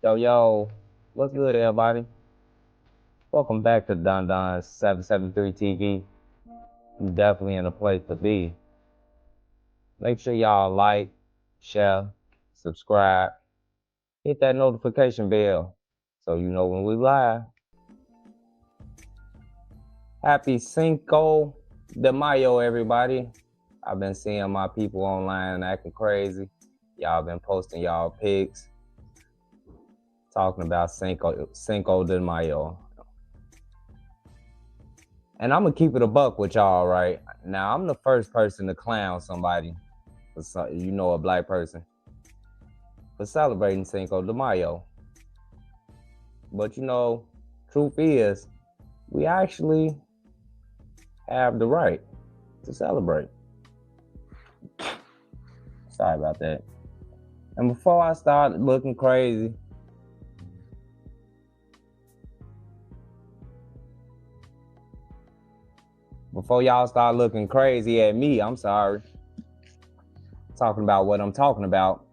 Yo, what's good, everybody? Welcome back to Don Don's 773 TV. You definitely in a place to be. Make sure y'all like, share, subscribe, hit that notification bell so you know when we live. Happy Cinco de Mayo, everybody. I've been seeing my people online acting crazy. Y'all been posting y'all pics, talking about Cinco de Mayo. And I'm gonna keep it a buck with y'all right now. I'm the first person to clown somebody, a black person, for celebrating Cinco de Mayo. But truth is, we actually have the right to celebrate. Sorry about that. And before I start looking crazy, before y'all start looking crazy at me, I'm sorry, talking about what I'm talking about,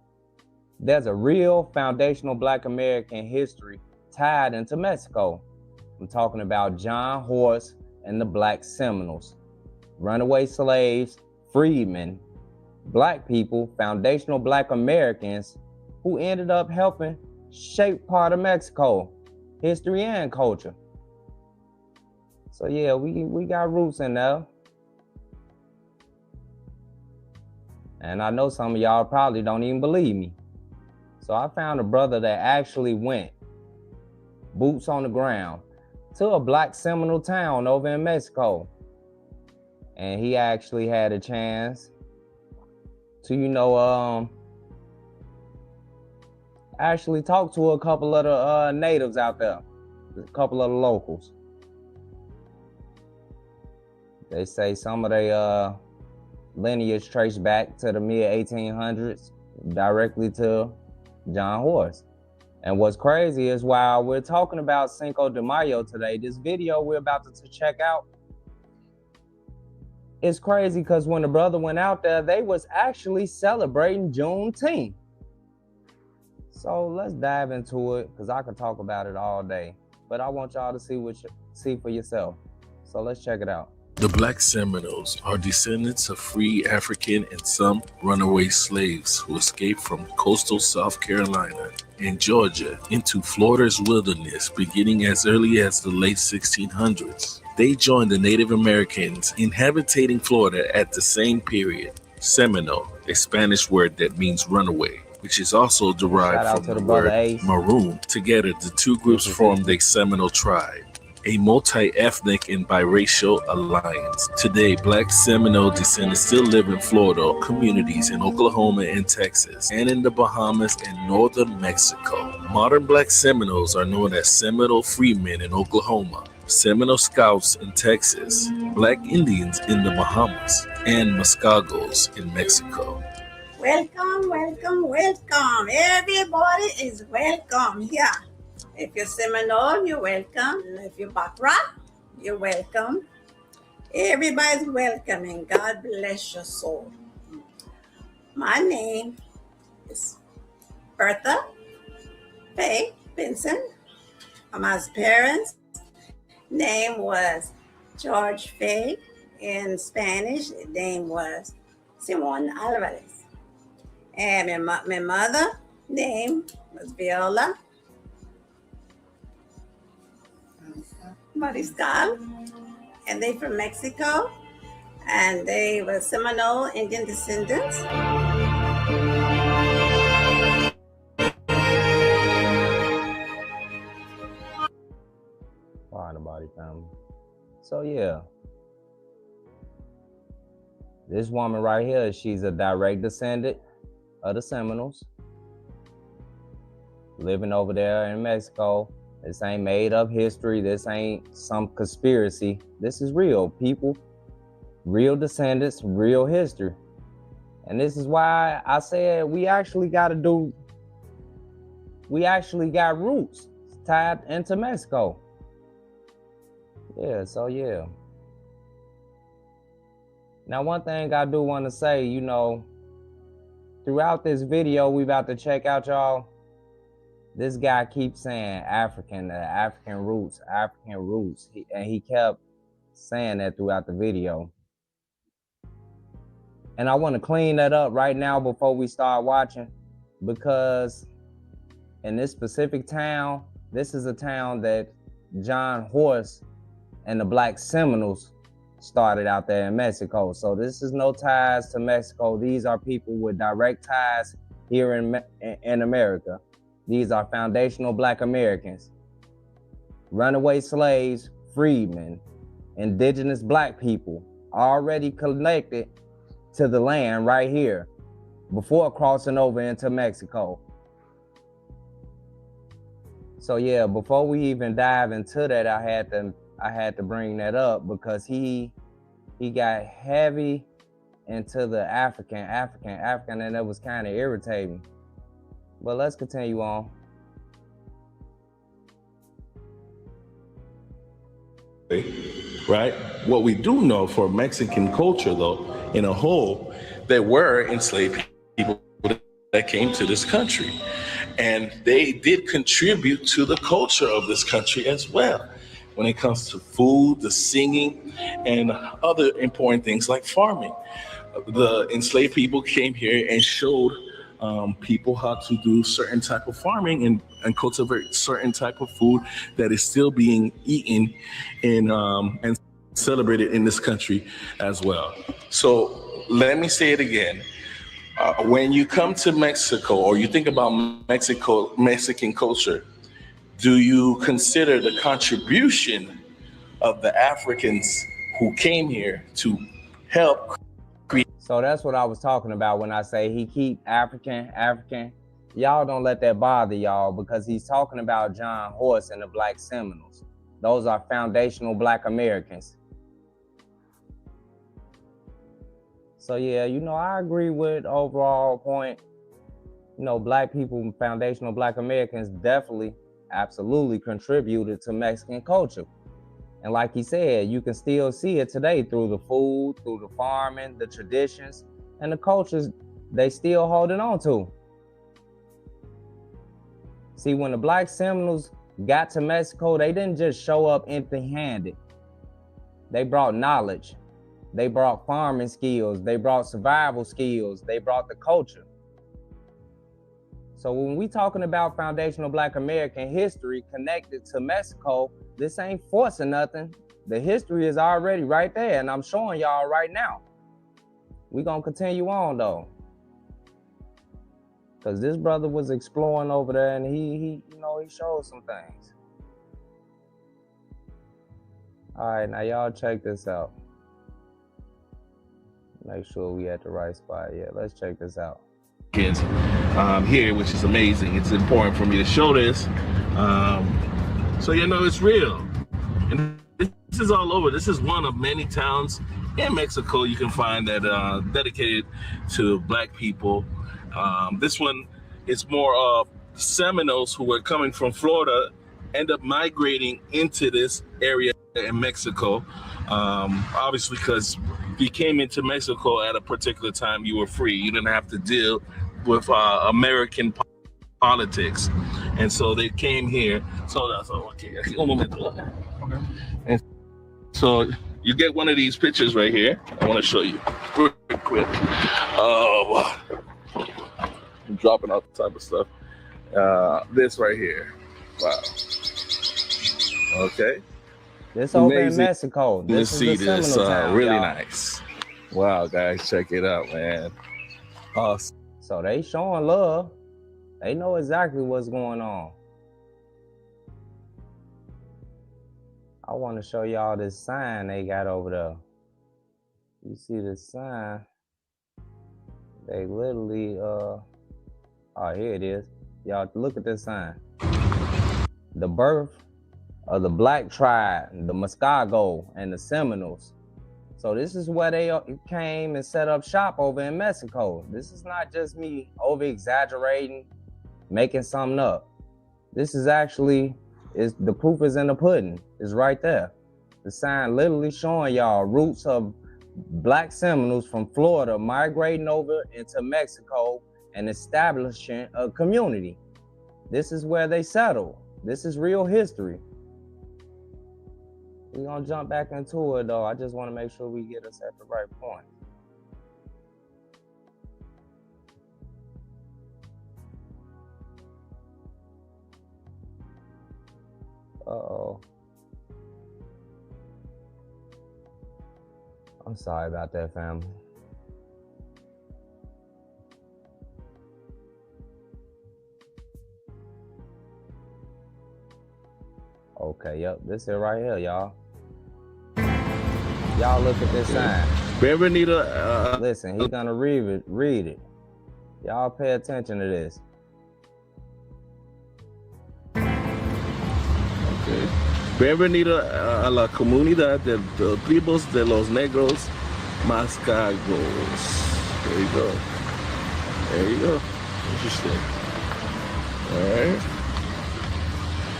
there's a real foundational Black American history tied into Mexico. I'm talking about John Horse and the Black Seminoles, runaway slaves, freedmen, Black people, foundational Black Americans who ended up helping shape part of Mexico, history and culture. So yeah, we got roots in there. And I know some of y'all probably don't even believe me. So I found a brother that actually went, boots on the ground, to a Black Seminole town over in Mexico. And he actually had a chance to, actually talk to a couple of the natives out there, a couple of the locals. They say some of their lineage traced back to the mid-1800s, directly to John Horse. And what's crazy is while we're talking about Cinco de Mayo today, this video we're about to check out, it's crazy because when the brother went out there, they was actually celebrating Juneteenth. So let's dive into it because I could talk about it all day, but I want y'all to see for yourself. So let's check it out. The Black Seminoles are descendants of free African and some runaway slaves who escaped from coastal South Carolina and Georgia into Florida's wilderness beginning as early as the late 1600s. They joined the Native Americans inhabiting Florida at the same period. Seminole, a Spanish word that means runaway, which is also derived from the word maroon. Together, the two groups formed a Seminole tribe, a multi-ethnic and biracial alliance. Today, Black Seminole descendants still live in Florida communities in Oklahoma and Texas, and in the Bahamas and northern Mexico. Modern Black Seminoles are known as Seminole Freemen in Oklahoma, Seminole Scouts in Texas, Black Indians in the Bahamas, and Muskogos in Mexico. Welcome. Everybody is welcome here. If you're Seminole, you're welcome. If you're Bakra, you're welcome. Everybody's welcome, and God bless your soul. My name is Bertha Faye Vincent. My parents' name was George Faye. In Spanish, the name was Simon Alvarez. And my mother' name was Viola Mariscal, and they from Mexico, and they were Seminole Indian descendants. Fine, the body family. So yeah, this woman right here, she's a direct descendant of the Seminoles, living over there in Mexico. This ain't made up history. This ain't some conspiracy. This is real people, real descendants, real history. And this is why I said we actually got roots tied into Mexico. Yeah, so yeah. Now, one thing I do want to say, throughout this video we about to check out, y'all, This guy keeps saying African, African roots, African roots. And he kept saying that throughout the video. And I want to clean that up right now before we start watching, because in this specific town, this is a town that John Horse and the Black Seminoles started out there in Mexico. So this is no ties to Mexico. These are people with direct ties here in America. These are foundational Black Americans, runaway slaves, freedmen, indigenous Black people, already connected to the land right here before crossing over into Mexico. So yeah, before we even dive into that, I had to bring that up because he got heavy into the African, and that was kind of irritating. But let's continue on. Right? What we do know for Mexican culture, though, in a whole, there were enslaved people that came to this country. And they did contribute to the culture of this country as well, when it comes to food, the singing, and other important things like farming. The enslaved people came here and showed people how to do certain type of farming and cultivate certain type of food that is still being eaten and celebrated in this country as well. So let me say it again. When you come to Mexico or you think about Mexican culture, do you consider the contribution of the Africans who came here to help create? So that's what I was talking about when I say he keep African. Y'all don't let that bother y'all, because he's talking about John Horse and the Black Seminoles. Those are foundational Black Americans. So yeah, I agree with overall point. Black people, foundational Black Americans definitely, absolutely contributed to Mexican culture. And like he said, you can still see it today through the food, through the farming, the traditions, and the cultures they still holding on to. See, when the Black Seminoles got to Mexico, they didn't just show up empty-handed. They brought knowledge. They brought farming skills. They brought survival skills. They brought the culture. So when we talking about foundational Black American history connected to Mexico, this ain't forcing nothing. The history is already right there, and I'm showing y'all right now. We're gonna continue on though, because this brother was exploring over there, and he showed some things. All right, now y'all check this out. Make sure we at the right spot. Yeah, let's check this out. Kids here, which is amazing. It's important for me to show this, so it's real. And this is all over. This is one of many towns in Mexico you can find that dedicated to Black people. This one is more of Seminoles who were coming from Florida, end up migrating into this area in Mexico. Obviously, because you came into Mexico at a particular time, you were free. You didn't have to deal with American politics, and so they came here. So that's okay. And so you get one of these pictures right here. I want to show you real quick. Oh, I'm dropping out the type of stuff. This right here. Wow. Okay. This over in Mexico. This is this. Really nice. Wow, guys, check it out, man. Awesome. So they showing love. They know exactly what's going on. I want to show y'all this sign they got over there. You see this sign? They literally, oh, here it is. Y'all look at this sign. The birth of the Black tribe, the Muskego and the Seminoles. So this is where they came and set up shop over in Mexico. This is not just me over exaggerating, making something up. This is actually, the proof is in the pudding. It's right there. The sign literally showing y'all roots of Black Seminoles from Florida migrating over into Mexico and establishing a community. This is where they settle. This is real history. We're gonna jump back into it though. I just want to make sure we get us at the right point. Uh-oh. I'm sorry about that, family. Okay, yep, this is right here, y'all. Y'all look at this sign. Benvenida. Listen, he's gonna read it. Y'all pay attention to this. Okay. Bienvenida a la comunidad de tribus de los negros mascagos. There you go. There you go. Interesting. All right.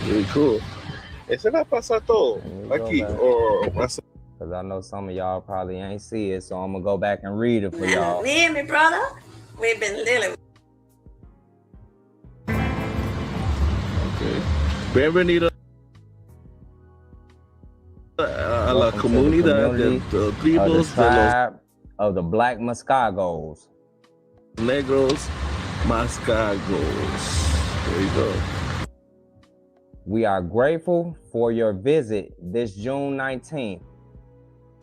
Really cool. ¿Ese va a pasar todo aquí o pasa? Because I know some of y'all probably ain't see it, so I'm gonna go back and read it for y'all. Me and my brother, we've been living. Okay. Bienvenida a la comunidad de tribus de los Black Mascagos. Negros Mascagos. There you go. We are grateful for your visit this June 19th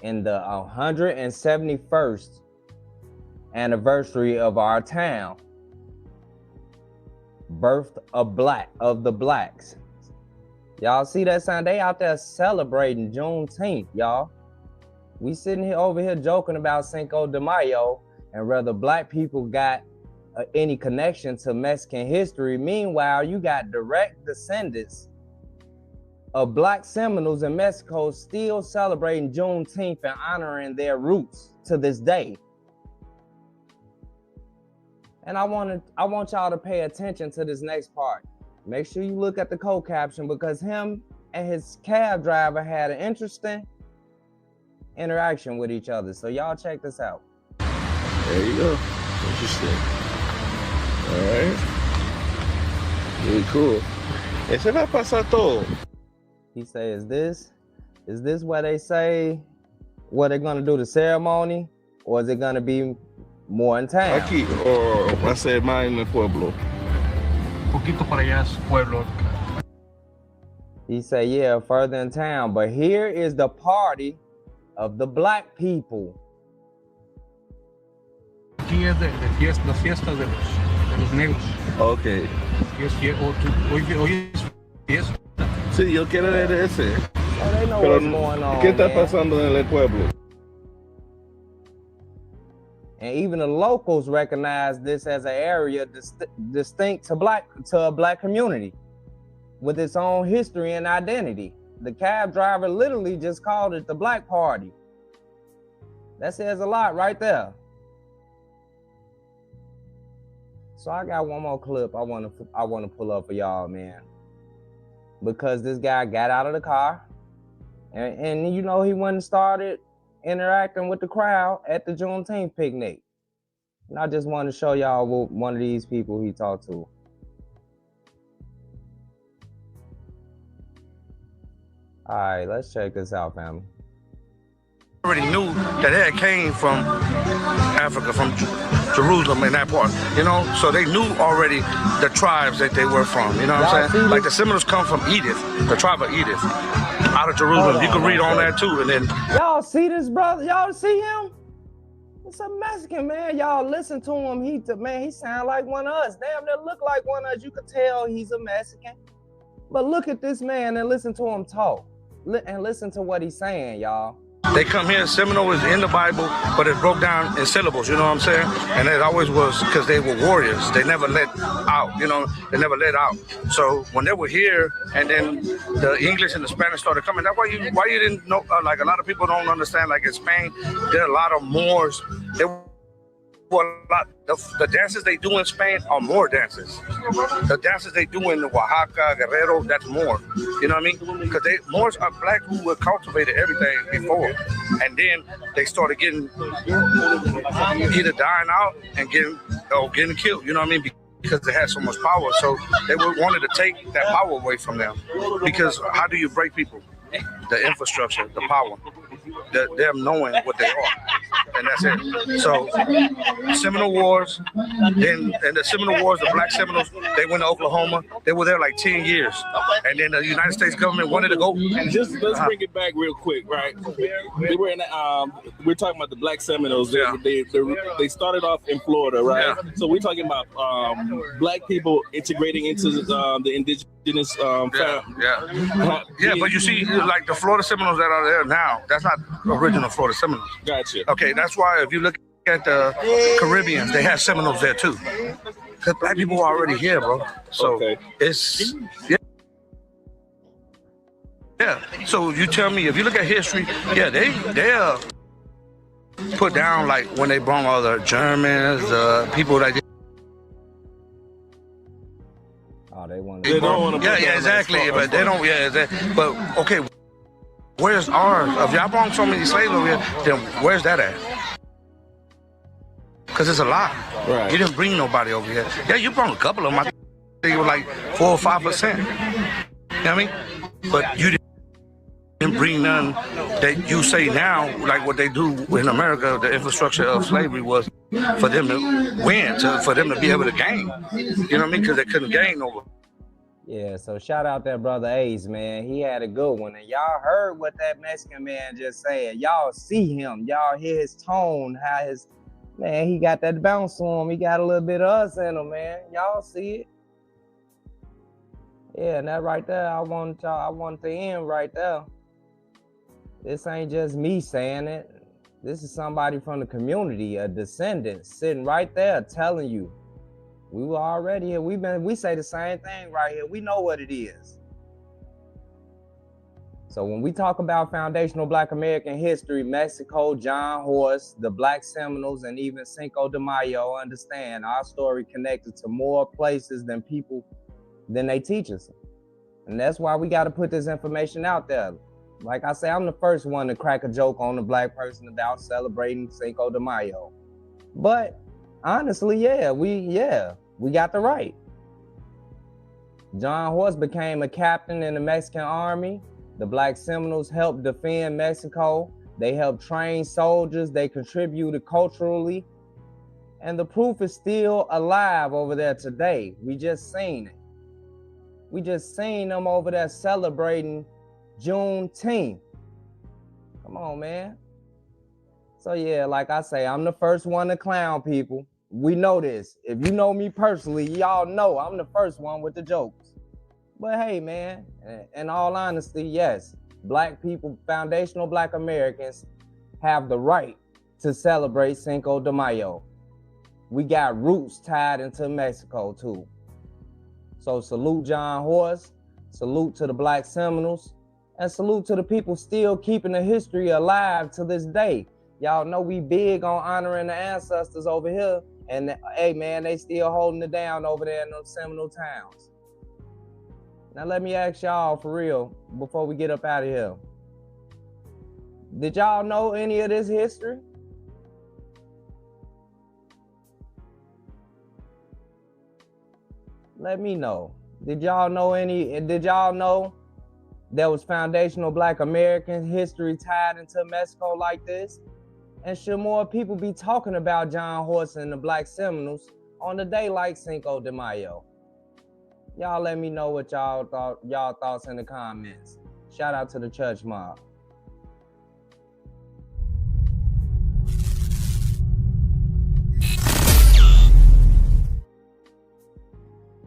in the 171st anniversary of our town, birth of the blacks. Y'all see that sign? They out there celebrating Juneteenth, y'all. We sitting here over here joking about Cinco de Mayo and whether black people got any connection to Mexican history. Meanwhile, you got direct descendants of Black Seminoles in Mexico still celebrating Juneteenth and honoring their roots to this day. And I want y'all to pay attention to this next part. Make sure you look at the co-caption because him and his cab driver had an interesting interaction with each other. So y'all check this out. There you go. Interesting. All right. Really cool. Ese va a pasar todo. He say, is this where they say what they're gonna do the ceremony, or is it gonna be more in town? Aquí, o va a ser más en el pueblo. Un poquito para allá es pueblo. He say, yeah, further in town, but here is the party of the black people. Aquí es de la fiesta de los negros. Okay. Hoy es fiesta. Sí, yo quiero ver ese. So they know Pero, what's going on, ¿qué está man. pasando en el pueblo? And even the locals recognize this as an area distinct to a black community with its own history and identity. The cab driver literally just called it the Black Party. That says a lot right there. So I got one more clip I want to pull up for y'all, man. Because this guy got out of the car and you know, he went and started interacting with the crowd at the Juneteenth picnic. And I just want to show y'all what one of these people he talked to. All right, let's check this out, family. Already knew that it came from Africa, from Jerusalem and that part, you know, so they knew already the tribes that they were from, you know what I'm saying? Like the Seminoles come from Edith, the tribe of Edith, out of Jerusalem. You can read on that too, and then... Y'all see this brother? Y'all see him? It's a Mexican, man. Y'all listen to him. He sound like one of us. Damn, they look like one of us. You could tell he's a Mexican. But look at this man and listen to him talk. And listen to what he's saying, y'all. They come here, Seminole is in the Bible, but it broke down in syllables, you know what I'm saying? And it always was because they were warriors. They never let out, you know, they never let out. So when they were here, and then the English and the Spanish started coming, that's why you didn't know, like a lot of people don't understand, like in Spain, there are a lot of Moors. There were a lot, the dances they do in Spain are Moor dances. The dances they do in Oaxaca, Guerrero, that's Moor. You know what I mean? Because Moors are black who were cultivated everything before. And then they started getting either dying out and getting killed, you know what I mean? because they had so much power. So they wanted to take that power away from them. Because how do you break people? The infrastructure, the power, them knowing what they are. And that's it. So Seminole Wars, then in the Seminole Wars, the Black Seminoles, they went to Oklahoma. They were there like 10 years. And then the United States government wanted to go. Just let's bring it back real quick, right? They were in we're talking about the Black Seminoles. Yeah. They started off in Florida, right? Yeah. So we're talking about black people integrating into the indigenous Yeah, but you see, like the Florida Seminoles that are there now, that's not original Florida Seminoles. Gotcha. Okay, that's why if you look at the Caribbeans, they have Seminoles there too. Because black people were already here, bro. So it's yeah. So you tell me, if you look at history, yeah, they put down like when they brought all the Germans, people that. Oh, they want They don't want to. Yeah, exactly. But they don't. Yeah, exactly. But okay, where's ours? If y'all brought so many slaves over here, then where's that at? Because it's a lot. Right. You didn't bring nobody over here. Yeah, you brought a couple of them. I think it was like 4 or 5%. You know what I mean? But you didn't bring none that you say now, like what they do in America, the infrastructure of slavery was for them to win, for them to be able to gain. You know what I mean? Because they couldn't gain over. Yeah, so shout out that brother Ace, man. He had a good one. And y'all heard what that Mexican man just said. Y'all see him. Y'all hear his tone, how his, man, he got that bounce on him. He got a little bit of us in him, man. Y'all see it. Yeah, and that right there, I want to end right there. This ain't just me saying it. This is somebody from the community, a descendant, sitting right there telling you. We were already here. We say the same thing right here. We know what it is. So when we talk about foundational Black American history, Mexico, John Horse, the Black Seminoles, and even Cinco de Mayo, understand our story connected to more places than they teach us. And that's why we got to put this information out there. Like I say, I'm the first one to crack a joke on a black person about celebrating Cinco de Mayo. But honestly, we got the right. John Horse became a captain in the Mexican army. The Black Seminoles helped defend Mexico. They helped train soldiers. They contributed culturally. And the proof is still alive over there today. We just seen it. We just seen them over there celebrating Juneteenth. Come on, man. So yeah, like I say, I'm the first one to clown people. We know this. If you know me personally, y'all know I'm the first one with the jokes. But hey, man, in all honesty, yes, black people, foundational Black Americans have the right to celebrate Cinco de Mayo. We got roots tied into Mexico too. So salute John Horse, salute to the Black Seminoles, and salute to the people still keeping the history alive to this day. Y'all know we big on honoring the ancestors over here. And hey, man, they still holding it down over there in those Seminole towns. Now let me ask y'all for real, before we get up out of here. Did y'all know any of this history? Let me know. Did y'all know there was foundational Black American history tied into Mexico like this? And should more people be talking about John Horse and the Black Seminoles on a day like Cinco de Mayo? Y'all let me know what y'all thoughts in the comments. Shout out to the church mob.